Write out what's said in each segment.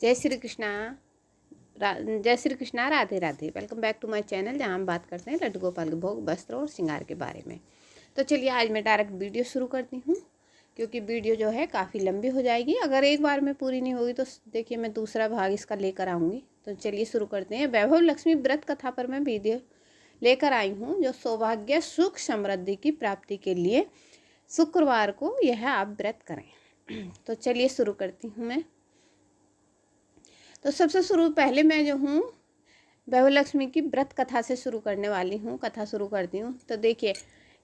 जय श्री कृष्णा। जय Shri Krishna. Radhe Radhe. Welcome back to my channel, जहाँ हम बात करते हैं लड्डू गोपाल के भोग, वस्त्र और श्रृंगार के बारे में। तो चलिए आज मैं डायरेक्ट वीडियो शुरू करती हूँ, क्योंकि वीडियो जो है काफ़ी लंबी हो जाएगी। अगर एक बार में पूरी नहीं होगी तो देखिए मैं दूसरा भाग इसका लेकर आऊँगी। तो चलिए शुरू करते हैं। वैभव लक्ष्मी व्रत कथा पर मैं वीडियो लेकर आई हूँ, जो सौभाग्य सुख समृद्धि की प्राप्ति के लिए शुक्रवार को यह आप व्रत करें। तो चलिए शुरू करती हूँ मैं। तो सबसे पहले मैं जो हूँ वैभव लक्ष्मी की व्रत कथा से शुरू करने वाली हूँ। कथा शुरू करती हूँ। तो देखिए,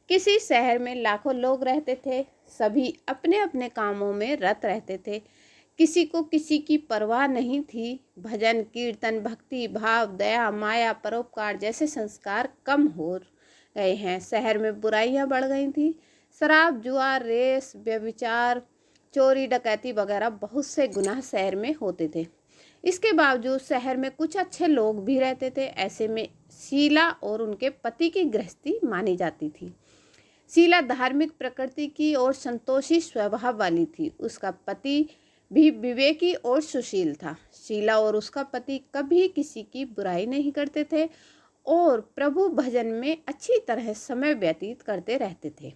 किसी शहर में लाखों लोग रहते थे। सभी अपने अपने कामों में रत रहते थे। किसी को किसी की परवाह नहीं थी। भजन कीर्तन, भक्ति भाव, दया माया, परोपकार जैसे संस्कार कम हो गए हैं। शहर में बुराइयां बढ़ गई थी। शराब, जुआ, रेस, व्यभिचार, चोरी, डकैती वगैरह बहुत से गुनाह शहर में होते थे। इसके बावजूद शहर में कुछ अच्छे लोग भी रहते थे। ऐसे में शीला और उनके पति की गृहस्थी मानी जाती थी। शीला धार्मिक प्रकृति की और संतोषी स्वभाव वाली थी। उसका पति भी विवेकी और सुशील था। शीला और उसका पति कभी किसी की बुराई नहीं करते थे और प्रभु भजन में अच्छी तरह समय व्यतीत करते रहते थे।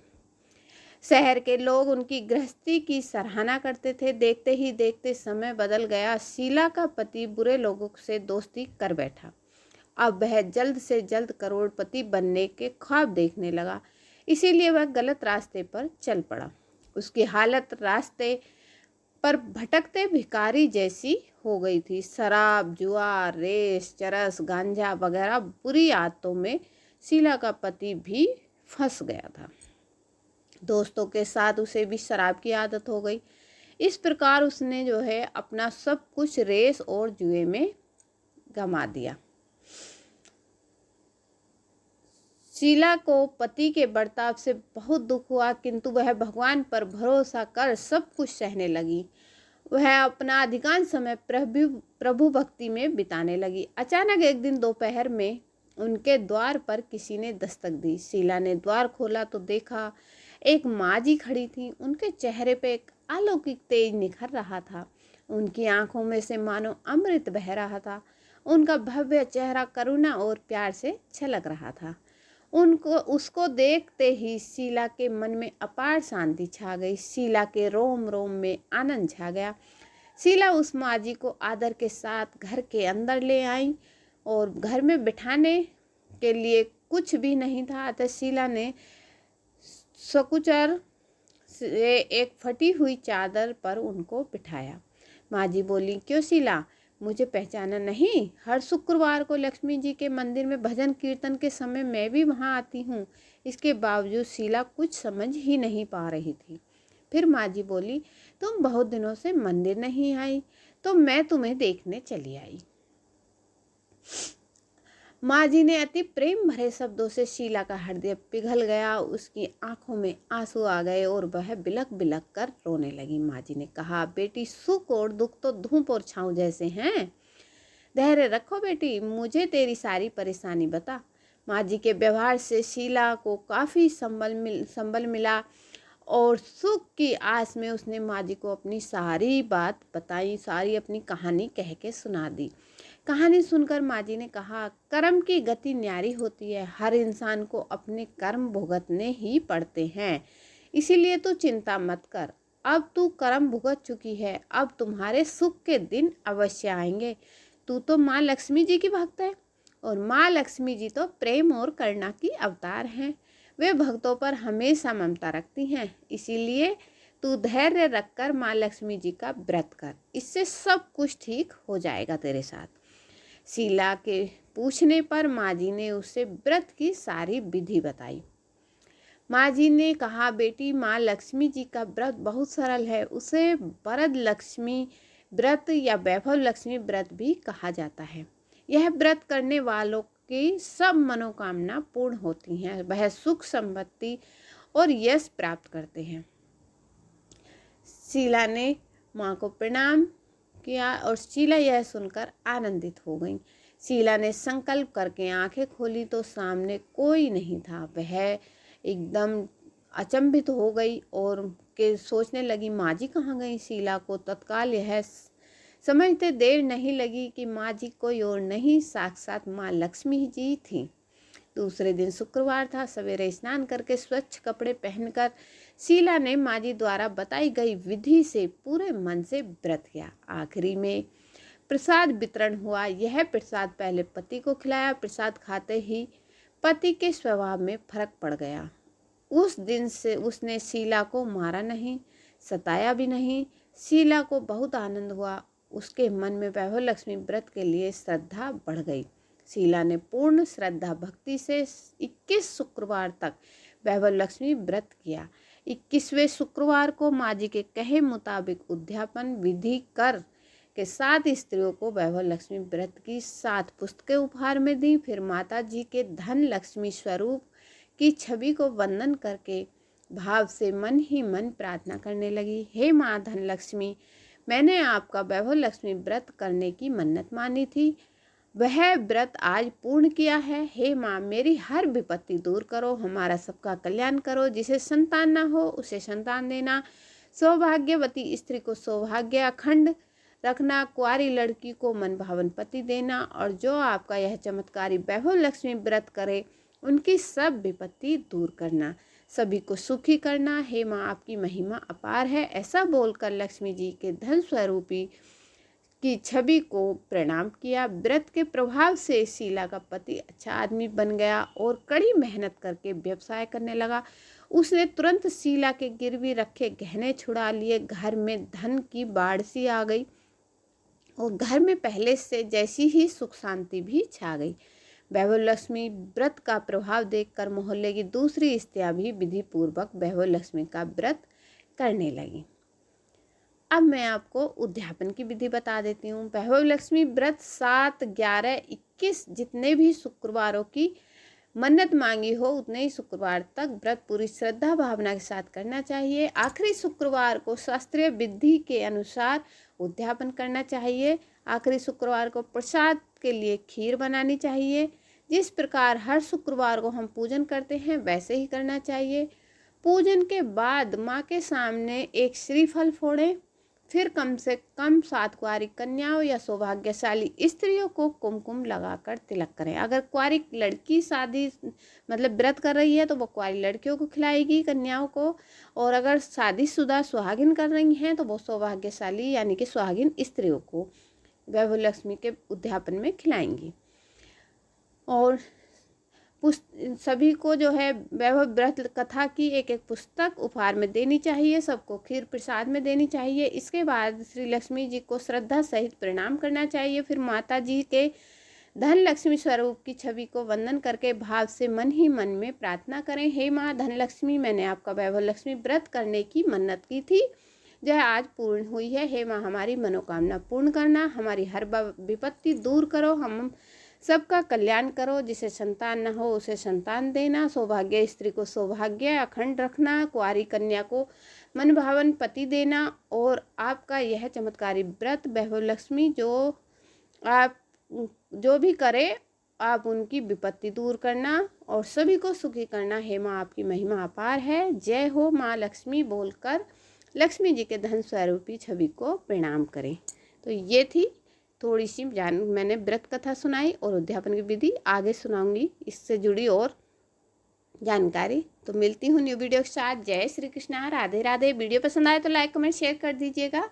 शहर के लोग उनकी गृहस्थी की सराहना करते थे। देखते ही देखते समय बदल गया। शीला का पति बुरे लोगों से दोस्ती कर बैठा। अब वह जल्द से जल्द करोड़पति बनने के ख्वाब देखने लगा, इसीलिए वह गलत रास्ते पर चल पड़ा। उसकी हालत रास्ते पर भटकते भिखारी जैसी हो गई थी। शराब, जुआ, रेस, चरस, गांजा वगैरह बुरी आदतों में शीला का पति भी फंस गया था। दोस्तों के साथ उसे भी शराब की आदत हो गई। इस प्रकार उसने जो है अपना सब कुछ रेस और जुए में गंवा दिया। शीला को पति के बर्ताव से बहुत दुख हुआ, किंतु वह भगवान पर भरोसा कर सब कुछ सहने लगी। वह अपना अधिकांश समय प्रभु भक्ति में बिताने लगी। अचानक एक दिन दोपहर में उनके द्वार पर किसी ने दस्तक दी। शीला ने द्वार खोला तो देखा एक माँ जी खड़ी थी। उनके चेहरे पे एक अलौकिक तेज निखर रहा था। उनकी आंखों में से मानो अमृत बह रहा था। उनका भव्य चेहरा करुणा और प्यार से छलक रहा था। उसको देखते ही शीला के मन में अपार शांति छा गई। शीला के रोम रोम में आनंद छा गया। शीला उस माँ जी को आदर के साथ घर के अंदर ले आई और घर में बिठाने के लिए कुछ भी नहीं था, अतः शीला ने सकुचर से एक फटी हुई चादर पर उनको बिठाया। माँ जी बोली, क्यों शीला, मुझे पहचाना नहीं? हर शुक्रवार को लक्ष्मी जी के मंदिर में भजन कीर्तन के समय मैं भी वहाँ आती हूँ। इसके बावजूद शीला कुछ समझ ही नहीं पा रही थी। फिर माँ जी बोली, तुम बहुत दिनों से मंदिर नहीं आई तो मैं तुम्हें देखने चली आई। माँ जी ने अति प्रेम भरे शब्दों से शीला का हृदय पिघल गया। उसकी आंखों में आंसू आ गए और वह बिलक बिलक कर रोने लगी। माँ जी ने कहा, बेटी, सुख और दुख तो धूप और छाँव जैसे हैं। धैर्य रखो बेटी, मुझे तेरी सारी परेशानी बता। माँ जी के व्यवहार से शीला को काफ़ी संबल मिला और सुख की आस में उसने माँ जी को अपनी सारी बात बताई, सारी अपनी कहानी कह के सुना दी। कहानी सुनकर माँ जी ने कहा, कर्म की गति न्यारी होती है। हर इंसान को अपने कर्म भुगतने ही पड़ते हैं, इसीलिए तू चिंता मत कर। अब तू कर्म भुगत चुकी है, अब तुम्हारे सुख के दिन अवश्य आएंगे। तू तो माँ लक्ष्मी जी की भक्त है और माँ लक्ष्मी जी तो प्रेम और करुणा की अवतार हैं। वे भक्तों पर हमेशा ममता रखती हैं, इसीलिए तू धैर्य रखकर माँ लक्ष्मी जी का व्रत कर। इससे सब कुछ ठीक हो जाएगा तेरे साथ। शीला के पूछने पर माँ जी ने उसे व्रत की सारी विधि बताई। माँ जी ने कहा, बेटी, माँ लक्ष्मी जी का व्रत बहुत सरल है। उसे वरद लक्ष्मी व्रत या वैभव लक्ष्मी व्रत भी कहा जाता है। यह व्रत करने वालों की सब मनोकामना पूर्ण होती हैं। वह सुख संपत्ति और यश प्राप्त करते हैं। शीला ने माँ को प्रणाम किया और शीला यह सुनकर आनंदित हो गई। शीला ने संकल्प करके आंखें खोली तो सामने कोई नहीं था। वह एकदम अचंभित हो गई और के सोचने लगी, माँ जी कहाँ गई। शीला को तत्काल यह समझते देर नहीं लगी कि माँ जी कोई और नहीं, साक्षात माँ लक्ष्मी जी थी। दूसरे दिन शुक्रवार था। सवेरे स्नान करके स्वच्छ कपड़े पहनकर शीला ने माँ जी द्वारा बताई गई विधि से पूरे मन से व्रत किया। आखिरी में प्रसाद वितरण हुआ। यह प्रसाद पहले पति को खिलाया। प्रसाद खाते ही पति के स्वभाव में फर्क पड़ गया। उस दिन से उसने शीला को मारा नहीं, सताया भी नहीं। शीला को बहुत आनंद हुआ। उसके मन में वैभव लक्ष्मी व्रत के लिए श्रद्धा बढ़ गई। शीला ने पूर्ण श्रद्धा भक्ति से 21 शुक्रवार तक वैभव लक्ष्मी व्रत किया। 21वें शुक्रवार को माँ जी के कहे मुताबिक उद्यापन विधि कर के 7 स्त्रियों को वैभव लक्ष्मी व्रत की 7 पुस्तकें उपहार में दी। फिर माता जी के धन लक्ष्मी स्वरूप की छवि को वंदन करके भाव से मन ही मन प्रार्थना करने लगी। हे माँ धन लक्ष्मी, मैंने आपका वैभव लक्ष्मी व्रत करने की मन्नत मानी थी, वह व्रत आज पूर्ण किया है। हे माँ, मेरी हर विपत्ति दूर करो, हमारा सबका कल्याण करो। जिसे संतान ना हो उसे संतान देना, सौभाग्यवती स्त्री को सौभाग्य अखंड रखना, कुंवारी लड़की को मन भावन पति देना, और जो आपका यह चमत्कारी वैभव लक्ष्मी व्रत करे उनकी सब विपत्ति दूर करना, सभी को सुखी करना। हे माँ, आपकी महिमा अपार है। ऐसा बोलकर लक्ष्मी जी के धन स्वरूपी की छवि को प्रणाम किया। व्रत के प्रभाव से शीला का पति अच्छा आदमी बन गया और कड़ी मेहनत करके व्यवसाय करने लगा। उसने तुरंत शीला के गिरवी रखे गहने छुड़ा लिए। घर में धन की बाढ़ सी आ गई और घर में पहले से जैसी ही सुख शांति भी छा गई। वैभव लक्ष्मी व्रत का प्रभाव देखकर मोहल्ले की दूसरी स्त्रियां भी विधि पूर्वक वैभव लक्ष्मी का व्रत करने लगी। अब मैं आपको उद्यापन की विधि बता देती हूँ। वैभव लक्ष्मी व्रत 7, 11, 21 जितने भी शुक्रवारों की मन्नत मांगी हो उतने ही शुक्रवार तक व्रत पूरी श्रद्धा भावना के साथ करना चाहिए। आखिरी शुक्रवार को शास्त्रीय विधि के अनुसार उद्यापन करना चाहिए। आखिरी शुक्रवार को प्रसाद के लिए खीर बनानी चाहिए। जिस प्रकार हर शुक्रवार को हम पूजन करते हैं वैसे ही करना चाहिए। पूजन के बाद माँ के सामने एक श्रीफल फोड़ें। फिर कम से कम 7 कुंवारी कन्याओं या सौभाग्यशाली स्त्रियों को कुमकुम लगाकर तिलक करें। अगर कुंवारी लड़की शादी मतलब व्रत कर रही है तो वो कुंवारी लड़कियों को खिलाएगी, कन्याओं को, और अगर शादीशुदा सुहागिन कर रही हैं तो वो सौभाग्यशाली यानी कि सुहागिन स्त्रियों को वैभव लक्ष्मी के उद्यापन में खिलाएंगी। और सभी को जो है वैभव व्रत कथा की एक एक पुस्तक उपहार में देनी चाहिए। सबको खीर प्रसाद में देनी चाहिए। इसके बाद श्री लक्ष्मी जी को श्रद्धा सहित प्रणाम करना चाहिए। फिर माता जी के धन लक्ष्मी स्वरूप की छवि को वंदन करके भाव से मन ही मन में प्रार्थना करें। हे माँ धन लक्ष्मी, मैंने आपका वैभव लक्ष्मी व्रत करने की मन्नत की थी, जो आज पूर्ण हुई है। हे माँ, हमारी मनोकामना पूर्ण करना, हमारी हर विपत्ति दूर करो, हम सबका कल्याण करो। जिसे संतान न हो उसे संतान देना, सौभाग्य स्त्री को सौभाग्य अखंड रखना, कुंवारी कन्या को मन भावन पति देना, और आपका यह चमत्कारी व्रत वैभव लक्ष्मी जो भी करे आप उनकी विपत्ति दूर करना और सभी को सुखी करना। हे माँ, आपकी महिमा अपार है। जय हो माँ लक्ष्मी बोलकर लक्ष्मी जी के धन स्वरूपी छवि को प्रणाम करें। तो ये थी थोड़ी सी मैंने व्रत कथा सुनाई और उद्यापन की विधि। आगे सुनाऊंगी इससे जुड़ी और जानकारी। तो मिलती हूँ न्यू वीडियो के साथ। जय श्री कृष्णा, राधे राधे। वीडियो पसंद आए तो लाइक कमेंट शेयर कर दीजिएगा।